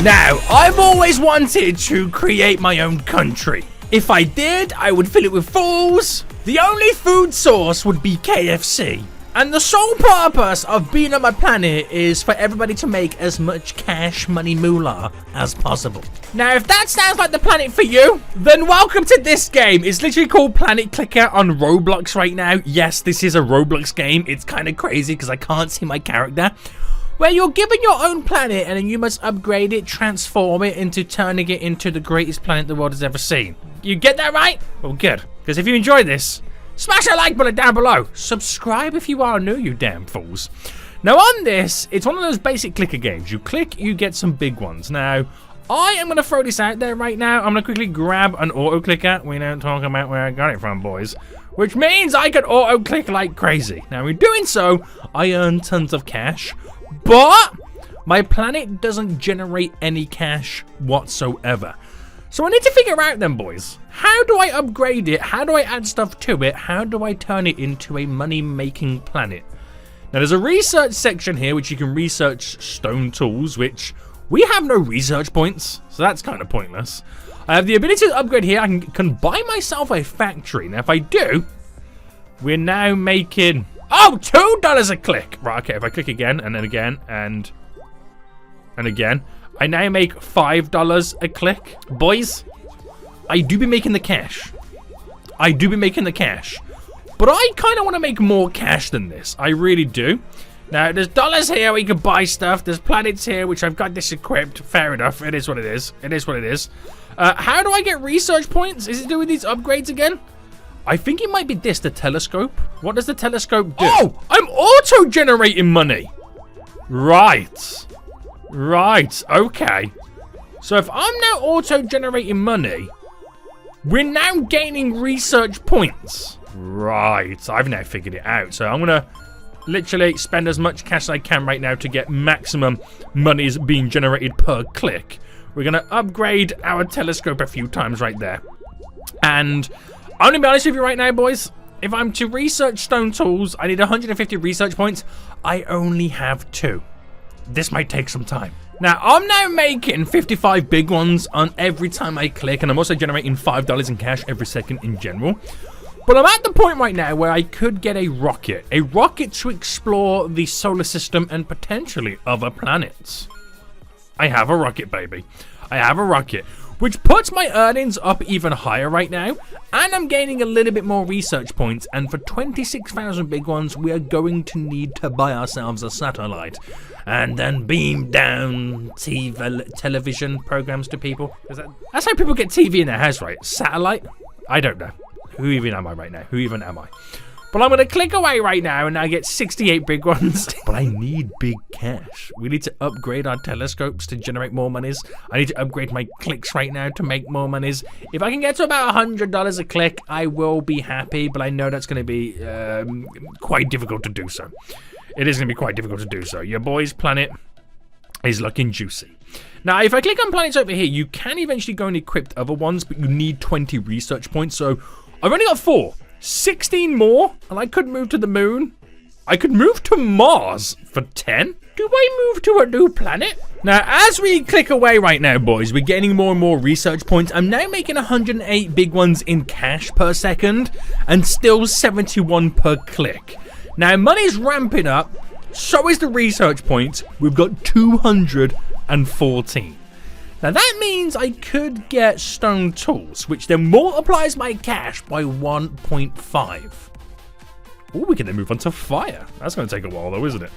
Now, I've always wanted to create my own country. If I did, I would fill it with fools. The only food source would be KFC. And the sole purpose of being on my planet is for everybody to make as much cash money moolah as possible. Now, if that sounds like the planet for you, then welcome to this game. It's literally called Planet Clicker on Roblox right now. Yes, this is a Roblox game. It's kind of crazy because I can't see my character. Where you're given your own planet and then you must upgrade it, transform it into turning it into the greatest planet the world has ever seen. You get that right? Well, good. Because if you enjoy this, smash that like button down below. Subscribe if you are new, you damn fools. Now on this, it's one of those basic clicker games. You click, you get some big ones. Now, I am going to throw this out there right now. I'm going to quickly grab an auto clicker. We don't talk about where I got it from, boys. Which means I can auto click like crazy. Now in doing so, I earn tons of cash. But my planet doesn't generate any cash whatsoever. So I need to figure out then, boys, how do I upgrade it? How do I add stuff to it? How do I turn it into a money-making planet? Now, there's a research section here which you can research stone tools, which we have no research points, so that's kind of pointless. I have the ability to upgrade here. I can buy myself a factory. Now, if I do, we're now making... Oh, $2 a click. Right, okay, if I click again, and then again, and again... I now make $5 a click. Boys, I do be making the cash. I do be making the cash. But I kind of want to make more cash than this. I really do. Now, there's dollars here where you can buy stuff. There's planets here, which I've got this equipped. Fair enough. It is what it is. It is what it is. How do I get research points? Is it doing these upgrades again? I think it might be this, the telescope. What does the telescope do? Oh, I'm auto-generating money. Right. Right, okay. So if I'm now auto-generating money, we're now gaining research points. Right, I've now figured it out. So I'm going to literally spend as much cash as I can right now to get maximum monies being generated per click. We're going to upgrade our telescope a few times right there. And I'm going to be honest with you right now, boys. If I'm to research stone tools, I need 150 research points. I only have 2. This might take some time. Now, I'm now making 55 big ones on every time I click, and I'm also generating $5 in cash every second in general. But I'm at the point right now where I could get a rocket to explore the solar system and potentially other planets. I have a rocket, baby. I have a rocket, which puts my earnings up even higher right now, and I'm gaining a little bit more research points, and for 26,000 big ones, we are going to need to buy ourselves a satellite, and then beam down television programs to people. That's how people get TV in their house, right? Satellite? I don't know. Who even am I right now? Who even am I? But I'm going to click away right now and I get 68 big ones. But I need big cash. We need to upgrade our telescopes to generate more monies. I need to upgrade my clicks right now to make more monies. If I can get to about $100 a click, I will be happy. But I know that's going to be quite difficult to do so. It is going to be quite difficult to do so. Your boy's planet is looking juicy. Now, if I click on planets over here, you can eventually go and equip other ones, but you need 20 research points. So I've only got 4. 16 more, and I could move to the moon. I could move to Mars for 10. Do I move to a new planet? Now, as we click away right now, boys, we're getting more and more research points. I'm now making 108 big ones in cash per second, and still 71 per click. Now, money's ramping up, so is the research points. We've got 214. Now that means I could get stone tools, which then multiplies my cash by 1.5. Oh, we can then move on to fire. That's going to take a while though, isn't it?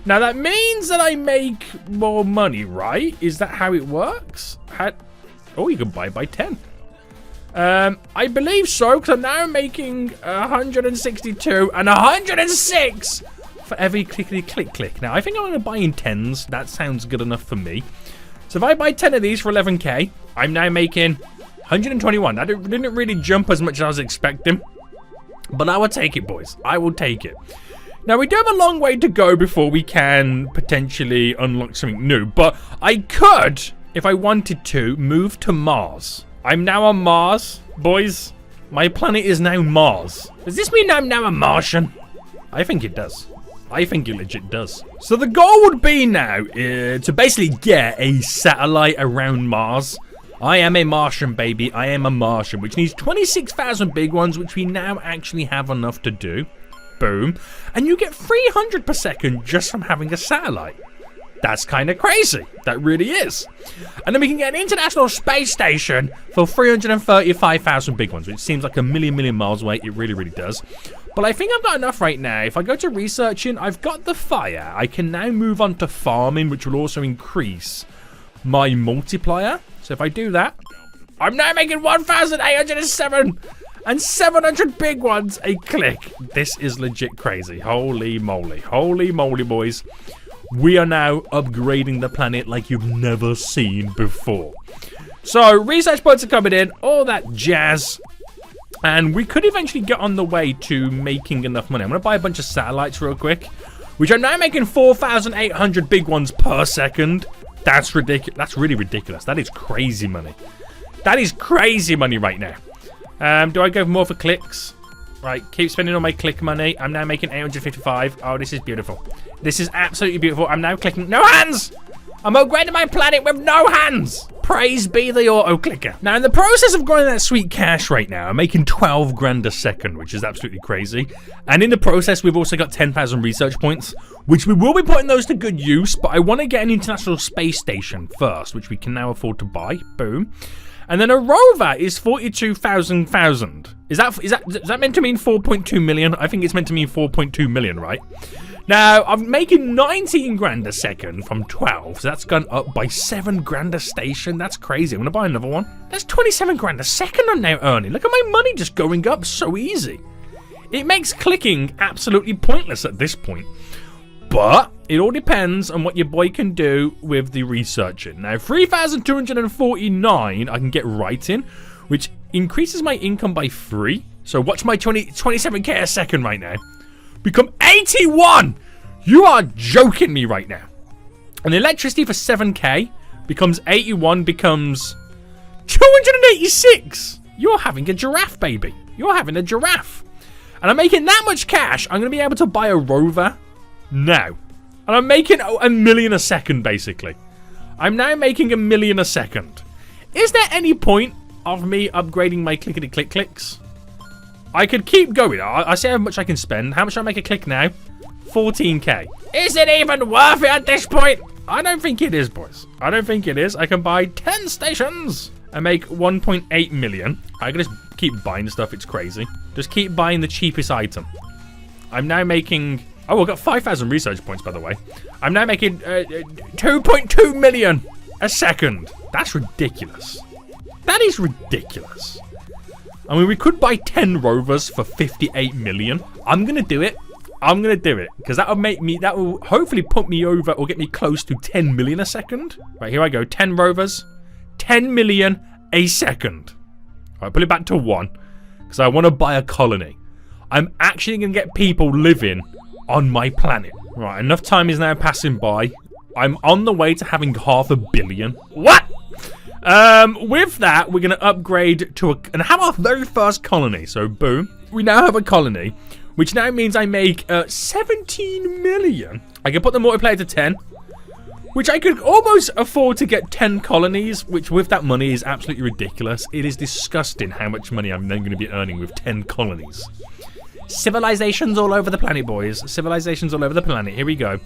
Now that means that I make more money, right? Is that how it works? Oh, you can buy by 10. I believe so, because I'm now making 162 and 106 for every click. Now I think I'm going to buy in 10s. That sounds good enough for me. So if I buy 10 of these for 11k, I'm now making 121. That didn't really jump as much as I was expecting. But I will take it, boys. I will take it. Now, we do have a long way to go before we can potentially unlock something new. But I could, if I wanted to, move to Mars. I'm now on Mars, boys. My planet is now Mars. Does this mean I'm now a Martian? I think it does. I think it legit does. So the goal would be now to basically get a satellite around Mars. I am a Martian, baby. I am a Martian, which needs 26,000 big ones, which we now actually have enough to do. Boom. And you get 300 per second just from having a satellite. That's kind of crazy. That really is. And then we can get an international space station for 335,000 big ones, which seems like a million miles away. It really, really does. But I think I've got enough right now. If I go to researching, I've got the fire. I can now move on to farming, which will also increase my multiplier. So if I do that, I'm now making 1,807 and 700 big ones a click. This is legit crazy. Holy moly. Holy moly, boys. We are now upgrading the planet like you've never seen before. So research points are coming in, all that jazz. And we could eventually get on the way to making enough money. I'm going to buy a bunch of satellites real quick, which I'm now making 4,800 big ones per second. That's ridiculous. That's really ridiculous. That is crazy money. That is crazy money right now. Do I go more for clicks? Right, keep spending all my click money. I'm now making 855. Oh, this is beautiful. This is absolutely beautiful. I'm now clicking. No hands! I'm upgrading my planet with no hands! Praise be the auto clicker. Now, in the process of growing that sweet cash right now, I'm making 12 grand a second, which is absolutely crazy. And in the process, we've also got 10,000 research points, which we will be putting those to good use, but I want to get an international space station first, which we can now afford to buy. Boom. And then a rover is 42,000. Is that meant to mean 4.2 million? I think it's meant to mean 4.2 million, right? Now, I'm making 19 grand a second from 12, so that's gone up by 7 grand a station. That's crazy. I'm going to buy another one. That's 27 grand a second I'm now earning. Look at my money just going up so easy. It makes clicking absolutely pointless at this point. But it all depends on what your boy can do with the researching. Now, 3,249 I can get writing, which increases my income by 3. So watch my 27k a second right now become 81. You are joking me right now. And electricity for 7k becomes 81, becomes 286. You're having a giraffe, baby. You're having a giraffe. And I'm making that much cash. I'm going to be able to buy a rover now. And I'm making a million a second, basically. I'm now making a million a second. Is there any point of me upgrading my clickety-click clicks? I could keep going. I see how much I can spend. How much do I make a click now? 14k. Is it even worth it at this point? I don't think it is, boys. I don't think it is. I can buy 10 stations and make 1.8 million. I can just keep buying stuff. It's crazy. Just keep buying the cheapest item. I'm now making... Oh, I've got 5,000 research points, by the way. I'm now making 2.2 million a second. That's ridiculous. That is ridiculous. I mean, we could buy 10 rovers for 58 million. I'm going to do it. I'm going to do it. Because that will hopefully put me over or get me close to 10 million a second. Right, here I go. 10 rovers. 10 million a second. All right, put it back to 1. Because I want to buy a colony. I'm actually going to get people living on my planet. Right, enough time is now passing by. I'm on the way to having 500 million. What? With that, we're going to upgrade to and have our very first colony. So, boom. We now have a colony, which now means I make 17 million. I can put the multiplier to 10, which I could almost afford to get 10 colonies, which with that money is absolutely ridiculous. It is disgusting how much money I'm then going to be earning with 10 colonies. Civilizations all over the planet, boys. Civilizations all over the planet. Here we go.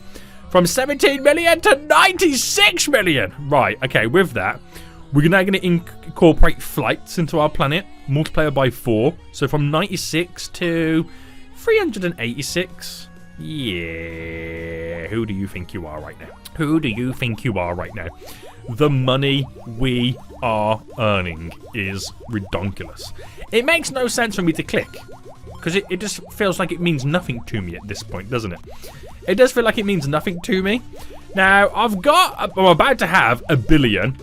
From 17 million to 96 million. Right, okay, with that, we're now going to incorporate flights into our planet. Multiplier by 4. So from 96 to 386. Yeah. Who do you think you are right now? Who do you think you are right now? The money we are earning is redonkulous. It makes no sense for me to click. Because it just feels like it means nothing to me at this point, doesn't it? It does feel like it means nothing to me. Now, I'm about to have a billion.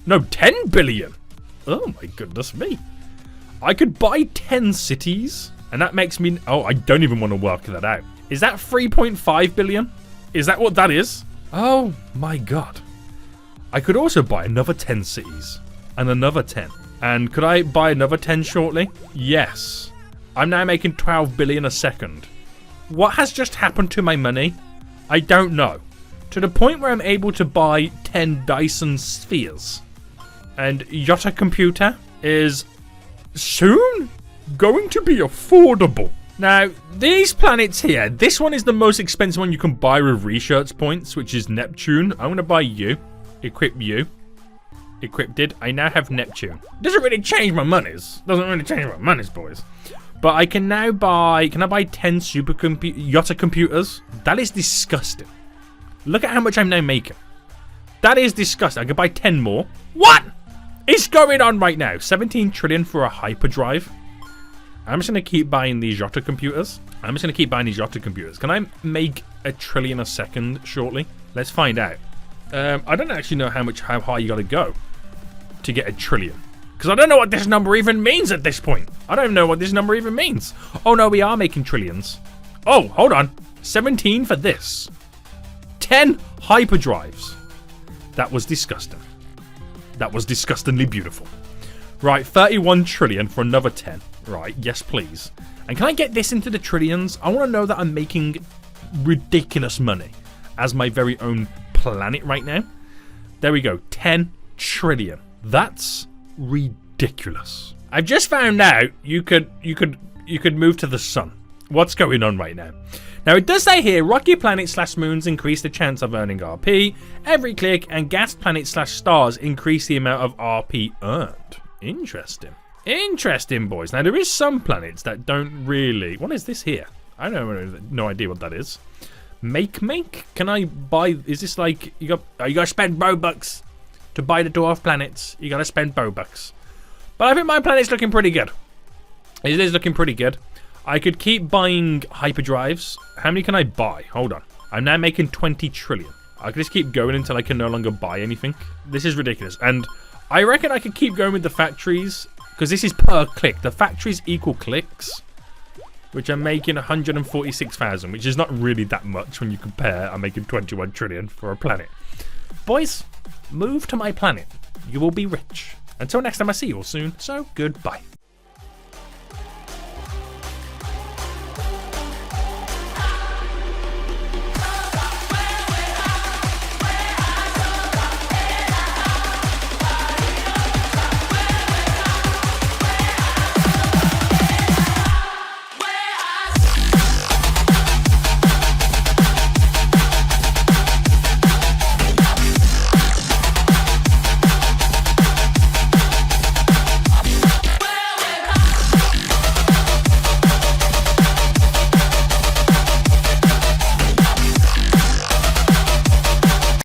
No, 10 billion. Oh my goodness me. I could buy 10 cities. And that makes me... Oh, I don't even want to work that out. Is that 3.5 billion? Is that what that is? Oh my god. I could also buy another 10 cities. And another 10. And could I buy another 10 shortly? Yes. I'm now making 12 billion a second. What has just happened to my money? I don't know. To the point where I'm able to buy 10 Dyson spheres. And Yotta computer is soon going to be affordable. Now, these planets here, this one is the most expensive one you can buy with research points, which is Neptune. I'm going to buy you. Equip you. Equipped it. I now have Neptune. Doesn't really change my monies. Doesn't really change my monies, boys. But I can now buy... Can I buy 10 Yotta computers? That is disgusting. Look at how much I'm now making. That is disgusting. I could buy 10 more. What is going on right now? 17 trillion for a hyperdrive. I'm just going to keep buying these Yotta computers. Can I make a trillion a second shortly? Let's find out. I don't actually know how high you got to go to get a trillion. Because I don't know what this number even means at this point. I don't know what this number even means. Oh, no, we are making trillions. Oh, hold on. 17 for this. 10 hyperdrives. That was disgusting. That was disgustingly beautiful. Right, 31 trillion for another 10. Right, yes, please. And can I get this into the trillions? I want to know that I'm making ridiculous money as my very own planet right now. There we go. 10 trillion. That's ridiculous. I've just found out you could move to the sun. What's going on right now? Now, it does say here, rocky planets / moons increase the chance of earning RP every click, and gas planets / stars increase the amount of RP earned. Interesting. Interesting, boys. Now, there is some planets that don't really... What is this here? I have no idea what that is. Make? Can I buy... Is this like... You got to spend Robux to buy the dwarf planets. You got to spend Robux. But I think my planet's looking pretty good. It is looking pretty good. I could keep buying hyperdrives. How many can I buy? Hold on. I'm now making 20 trillion. I could just keep going until I can no longer buy anything. This is ridiculous. And I reckon I could keep going with the factories, because this is per click. The factories equal clicks, which are making 146,000, which is not really that much when you compare. I'm making 21 trillion for a planet. Boys, move to my planet. You will be rich. Until next time, I see you all soon. So, goodbye.